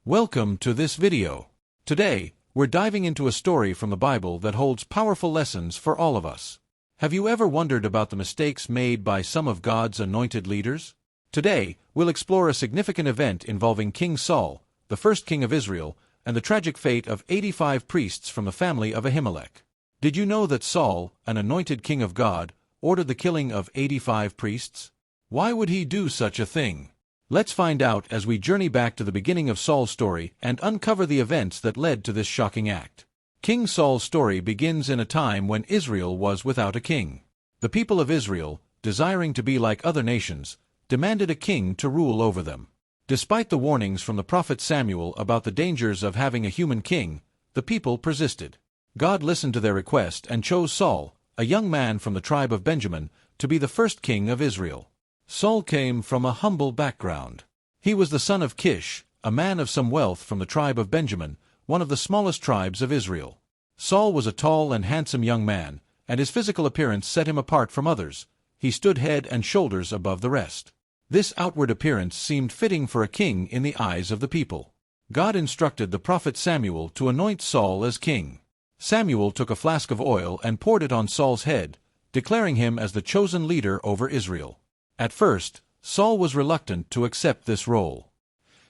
Welcome to this video. Today, we're diving into a story from the Bible that holds powerful lessons for all of us. Have you ever wondered about the mistakes made by some of God's anointed leaders? Today, we'll explore a significant event involving King Saul, the first king of Israel, and the tragic fate of 85 priests from the family of Ahimelech. Did you know that Saul, an anointed king of God, ordered the killing of 85 priests? Why would he do such a thing? Let's find out as we journey back to the beginning of Saul's story and uncover the events that led to this shocking act. King Saul's story begins in a time when Israel was without a king. The people of Israel, desiring to be like other nations, demanded a king to rule over them. Despite the warnings from the prophet Samuel about the dangers of having a human king, the people persisted. God listened to their request and chose Saul, a young man from the tribe of Benjamin, to be the first king of Israel. Saul came from a humble background. He was the son of Kish, a man of some wealth from the tribe of Benjamin, one of the smallest tribes of Israel. Saul was a tall and handsome young man, and his physical appearance set him apart from others. He stood head and shoulders above the rest. This outward appearance seemed fitting for a king in the eyes of the people. God instructed the prophet Samuel to anoint Saul as king. Samuel took a flask of oil and poured it on Saul's head, declaring him as the chosen leader over Israel. At first, Saul was reluctant to accept this role.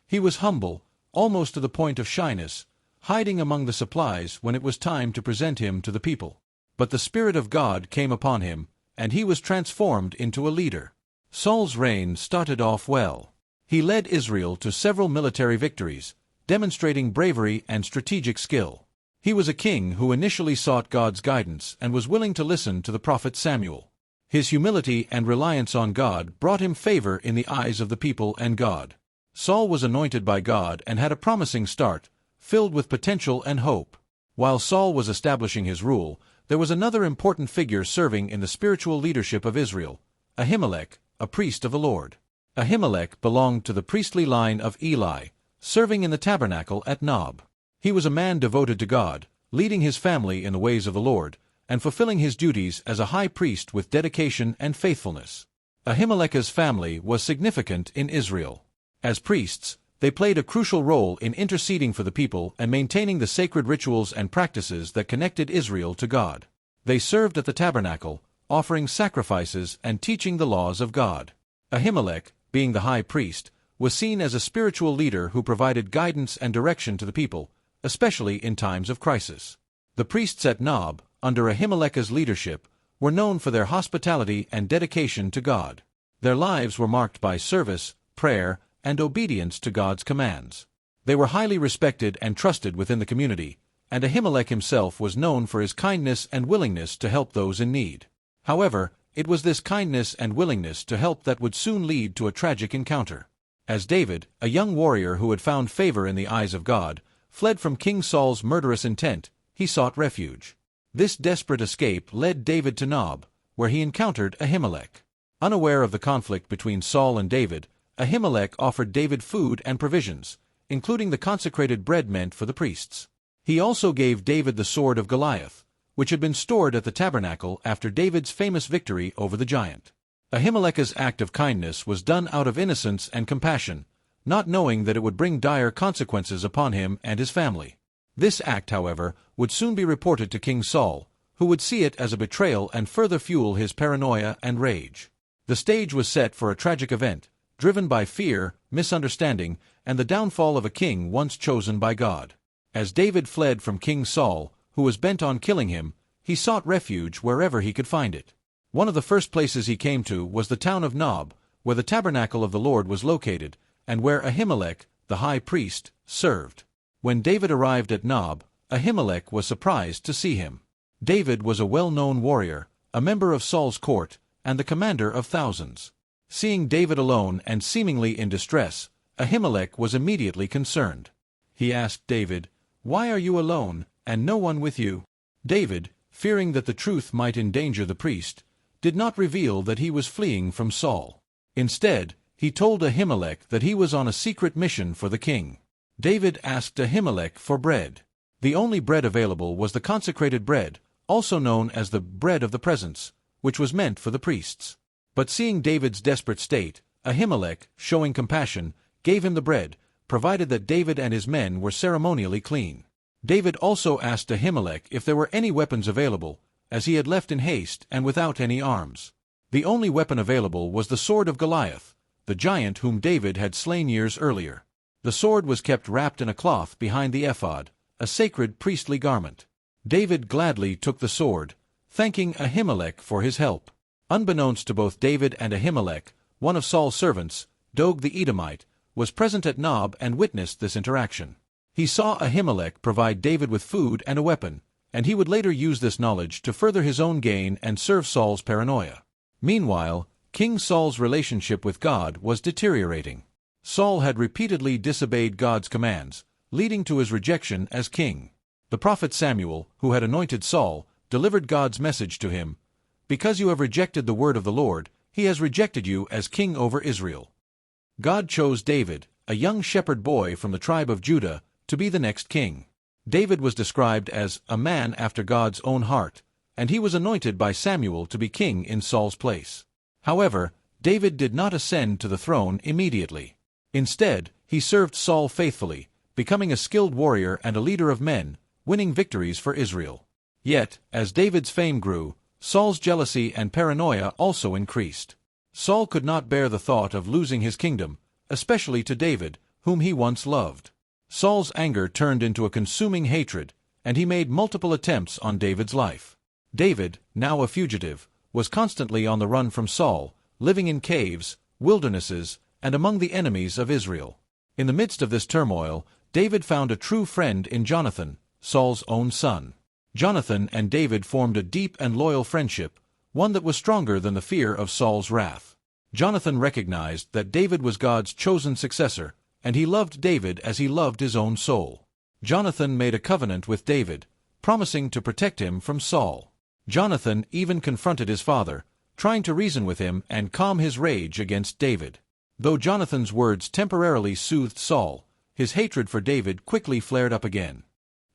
He was humble, almost to the point of shyness, hiding among the supplies when it was time to present him to the people. But the Spirit of God came upon him, and he was transformed into a leader. Saul's reign started off well. He led Israel to several military victories, demonstrating bravery and strategic skill. He was a king who initially sought God's guidance and was willing to listen to the prophet Samuel. His humility and reliance on God brought him favor in the eyes of the people and God. Saul was anointed by God and had a promising start, filled with potential and hope. While Saul was establishing his rule, there was another important figure serving in the spiritual leadership of Israel, Ahimelech, a priest of the Lord. Ahimelech belonged to the priestly line of Eli, serving in the tabernacle at Nob. He was a man devoted to God, leading his family in the ways of the Lord, and fulfilling his duties as a high priest with dedication and faithfulness. Ahimelech's family was significant in Israel. As priests, they played a crucial role in interceding for the people and maintaining the sacred rituals and practices that connected Israel to God. They served at the tabernacle, offering sacrifices and teaching the laws of God. Ahimelech, being the high priest, was seen as a spiritual leader who provided guidance and direction to the people, especially in times of crisis. The priests at Nob, under Ahimelech's leadership, were known for their hospitality and dedication to God. Their lives were marked by service, prayer, and obedience to God's commands. They were highly respected and trusted within the community, and Ahimelech himself was known for his kindness and willingness to help those in need. However, it was this kindness and willingness to help that would soon lead to a tragic encounter. As David, a young warrior who had found favor in the eyes of God, fled from King Saul's murderous intent, he sought refuge. This desperate escape led David to Nob, where he encountered Ahimelech. Unaware of the conflict between Saul and David, Ahimelech offered David food and provisions, including the consecrated bread meant for the priests. He also gave David the sword of Goliath, which had been stored at the tabernacle after David's famous victory over the giant. Ahimelech's act of kindness was done out of innocence and compassion, not knowing that it would bring dire consequences upon him and his family. This act, however, would soon be reported to King Saul, who would see it as a betrayal and further fuel his paranoia and rage. The stage was set for a tragic event, driven by fear, misunderstanding, and the downfall of a king once chosen by God. As David fled from King Saul, who was bent on killing him, he sought refuge wherever he could find it. One of the first places he came to was the town of Nob, where the tabernacle of the Lord was located, and where Ahimelech, the high priest, served. When David arrived at Nob, Ahimelech was surprised to see him. David was a well-known warrior, a member of Saul's court, and the commander of thousands. Seeing David alone and seemingly in distress, Ahimelech was immediately concerned. He asked David, "Why are you alone, and no one with you?" David, fearing that the truth might endanger the priest, did not reveal that he was fleeing from Saul. Instead, he told Ahimelech that he was on a secret mission for the king. David asked Ahimelech for bread. The only bread available was the consecrated bread, also known as the bread of the presence, which was meant for the priests. But seeing David's desperate state, Ahimelech, showing compassion, gave him the bread, provided that David and his men were ceremonially clean. David also asked Ahimelech if there were any weapons available, as he had left in haste and without any arms. The only weapon available was the sword of Goliath, the giant whom David had slain years earlier. The sword was kept wrapped in a cloth behind the ephod, a sacred priestly garment. David gladly took the sword, thanking Ahimelech for his help. Unbeknownst to both David and Ahimelech, one of Saul's servants, Doeg the Edomite, was present at Nob and witnessed this interaction. He saw Ahimelech provide David with food and a weapon, and he would later use this knowledge to further his own gain and serve Saul's paranoia. Meanwhile, King Saul's relationship with God was deteriorating. Saul had repeatedly disobeyed God's commands, leading to his rejection as king. The prophet Samuel, who had anointed Saul, delivered God's message to him: "Because you have rejected the word of the Lord, he has rejected you as king over Israel." God chose David, a young shepherd boy from the tribe of Judah, to be the next king. David was described as a man after God's own heart, and he was anointed by Samuel to be king in Saul's place. However, David did not ascend to the throne immediately. Instead, he served Saul faithfully, becoming a skilled warrior and a leader of men, winning victories for Israel. Yet, as David's fame grew, Saul's jealousy and paranoia also increased. Saul could not bear the thought of losing his kingdom, especially to David, whom he once loved. Saul's anger turned into a consuming hatred, and he made multiple attempts on David's life. David, now a fugitive, was constantly on the run from Saul, living in caves, wildernesses, and among the enemies of Israel. In the midst of this turmoil, David found a true friend in Jonathan, Saul's own son. Jonathan and David formed a deep and loyal friendship, one that was stronger than the fear of Saul's wrath. Jonathan recognized that David was God's chosen successor, and he loved David as he loved his own soul. Jonathan made a covenant with David, promising to protect him from Saul. Jonathan even confronted his father, trying to reason with him and calm his rage against David. Though Jonathan's words temporarily soothed Saul, his hatred for David quickly flared up again.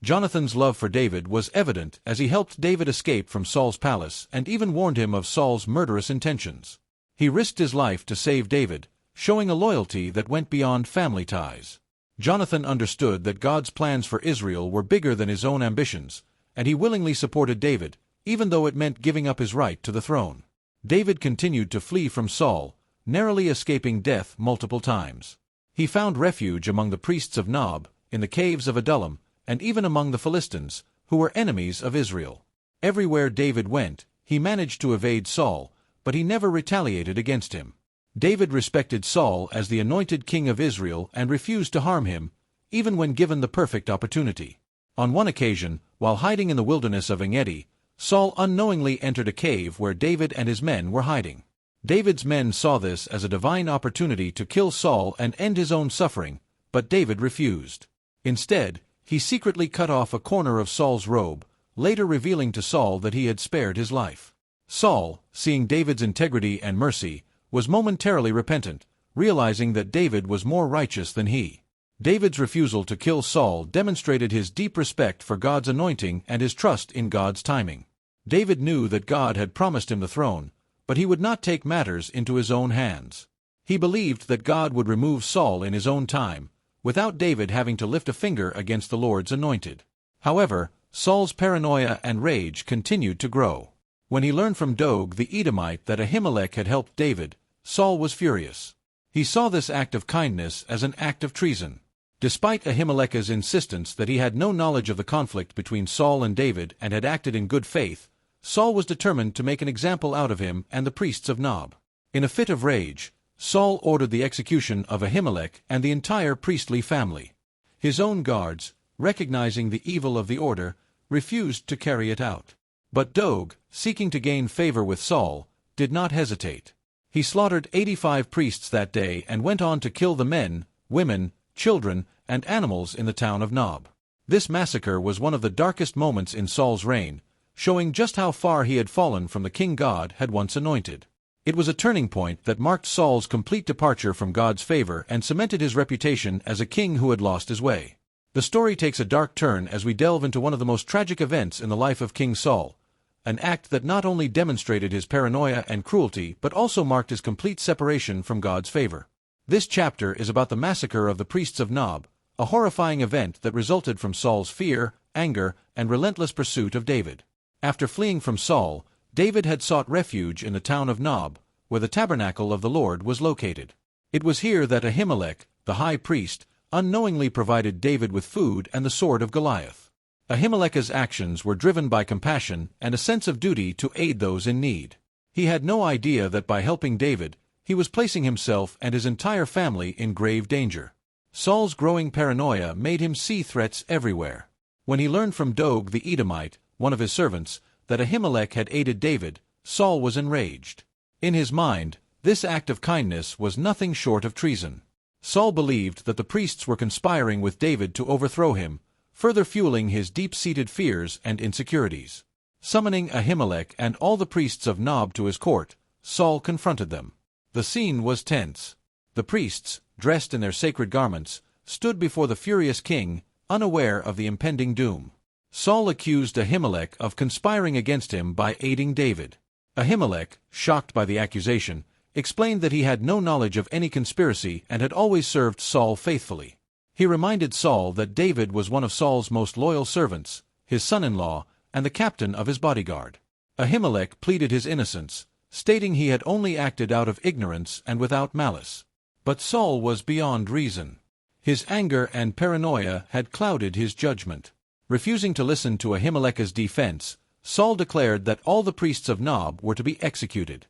Jonathan's love for David was evident as he helped David escape from Saul's palace and even warned him of Saul's murderous intentions. He risked his life to save David, showing a loyalty that went beyond family ties. Jonathan understood that God's plans for Israel were bigger than his own ambitions, and he willingly supported David, even though it meant giving up his right to the throne. David continued to flee from Saul, narrowly escaping death multiple times. He found refuge among the priests of Nob, in the caves of Adullam, and even among the Philistines, who were enemies of Israel. Everywhere David went, he managed to evade Saul, but he never retaliated against him. David respected Saul as the anointed king of Israel and refused to harm him, even when given the perfect opportunity. On one occasion, while hiding in the wilderness of En-Gedi, Saul unknowingly entered a cave where David and his men were hiding. David's men saw this as a divine opportunity to kill Saul and end his own suffering, but David refused. Instead, he secretly cut off a corner of Saul's robe, later revealing to Saul that he had spared his life. Saul, seeing David's integrity and mercy, was momentarily repentant, realizing that David was more righteous than he. David's refusal to kill Saul demonstrated his deep respect for God's anointing and his trust in God's timing. David knew that God had promised him the throne, but he would not take matters into his own hands. He believed that God would remove Saul in his own time, without David having to lift a finger against the Lord's anointed. However, Saul's paranoia and rage continued to grow. When he learned from Doeg the Edomite that Ahimelech had helped David, Saul was furious. He saw this act of kindness as an act of treason. Despite Ahimelech's insistence that he had no knowledge of the conflict between Saul and David and had acted in good faith, Saul was determined to make an example out of him and the priests of Nob. In a fit of rage, Saul ordered the execution of Ahimelech and the entire priestly family. His own guards, recognizing the evil of the order, refused to carry it out. But Doeg, seeking to gain favor with Saul, did not hesitate. He slaughtered 85 priests that day and went on to kill the men, women, children, and animals in the town of Nob. This massacre was one of the darkest moments in Saul's reign, showing just how far he had fallen from the king God had once anointed. It was a turning point that marked Saul's complete departure from God's favor and cemented his reputation as a king who had lost his way. The story takes a dark turn as we delve into one of the most tragic events in the life of King Saul, an act that not only demonstrated his paranoia and cruelty but also marked his complete separation from God's favor. This chapter is about the massacre of the priests of Nob, a horrifying event that resulted from Saul's fear, anger, and relentless pursuit of David. After fleeing from Saul, David had sought refuge in the town of Nob, where the tabernacle of the Lord was located. It was here that Ahimelech, the high priest, unknowingly provided David with food and the sword of Goliath. Ahimelech's actions were driven by compassion and a sense of duty to aid those in need. He had no idea that by helping David, he was placing himself and his entire family in grave danger. Saul's growing paranoia made him see threats everywhere. When he learned from Doeg the Edomite, one of his servants, that Ahimelech had aided David, Saul was enraged. In his mind, this act of kindness was nothing short of treason. Saul believed that the priests were conspiring with David to overthrow him, further fueling his deep-seated fears and insecurities. Summoning Ahimelech and all the priests of Nob to his court, Saul confronted them. The scene was tense. The priests, dressed in their sacred garments, stood before the furious king, unaware of the impending doom. Saul accused Ahimelech of conspiring against him by aiding David. Ahimelech, shocked by the accusation, explained that he had no knowledge of any conspiracy and had always served Saul faithfully. He reminded Saul that David was one of Saul's most loyal servants, his son-in-law, and the captain of his bodyguard. Ahimelech pleaded his innocence, stating he had only acted out of ignorance and without malice. But Saul was beyond reason. His anger and paranoia had clouded his judgment. Refusing to listen to Ahimelech's defense, Saul declared that all the priests of Nob were to be executed.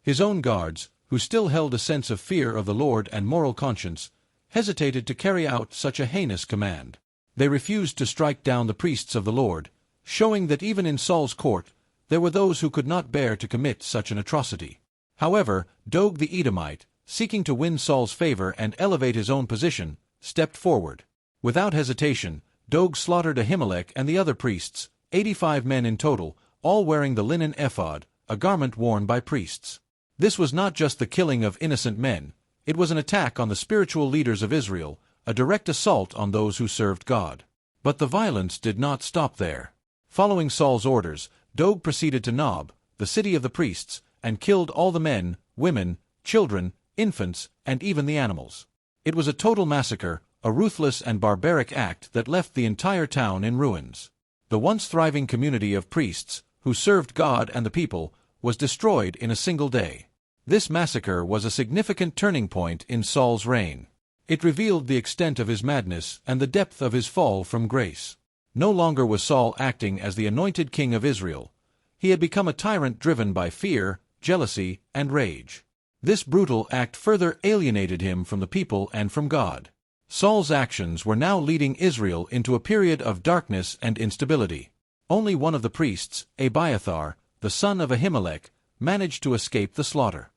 His own guards, who still held a sense of fear of the Lord and moral conscience, hesitated to carry out such a heinous command. They refused to strike down the priests of the Lord, showing that even in Saul's court, there were those who could not bear to commit such an atrocity. However, Doeg the Edomite, seeking to win Saul's favor and elevate his own position, stepped forward. Without hesitation, Doeg slaughtered Ahimelech and the other priests, 85 men in total, all wearing the linen ephod, a garment worn by priests. This was not just the killing of innocent men, it was an attack on the spiritual leaders of Israel, a direct assault on those who served God. But the violence did not stop there. Following Saul's orders, Doeg proceeded to Nob, the city of the priests, and killed all the men, women, children, infants, and even the animals. It was a total massacre, a ruthless and barbaric act that left the entire town in ruins. The once thriving community of priests, who served God and the people, was destroyed in a single day. This massacre was a significant turning point in Saul's reign. It revealed the extent of his madness and the depth of his fall from grace. No longer was Saul acting as the anointed king of Israel. He had become a tyrant driven by fear, jealousy, and rage. This brutal act further alienated him from the people and from God. Saul's actions were now leading Israel into a period of darkness and instability. Only one of the priests, Abiathar, the son of Ahimelech, managed to escape the slaughter.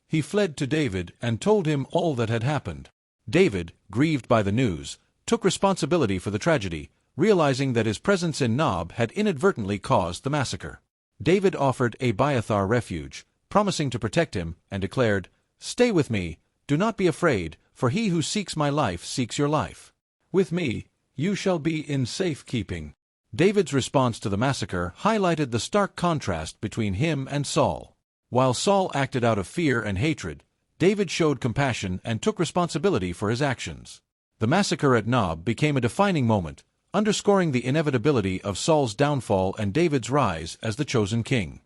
He fled to David and told him all that had happened. David, grieved by the news, took responsibility for the tragedy, realizing that his presence in Nob had inadvertently caused the massacre. David offered Abiathar refuge, promising to protect him, and declared, "Stay with me, do not be afraid, for he who seeks my life seeks your life. With me, you shall be in safe keeping." David's response to the massacre highlighted the stark contrast between him and Saul. While Saul acted out of fear and hatred, David showed compassion and took responsibility for his actions. The massacre at Nob became a defining moment, underscoring the inevitability of Saul's downfall and David's rise as the chosen king.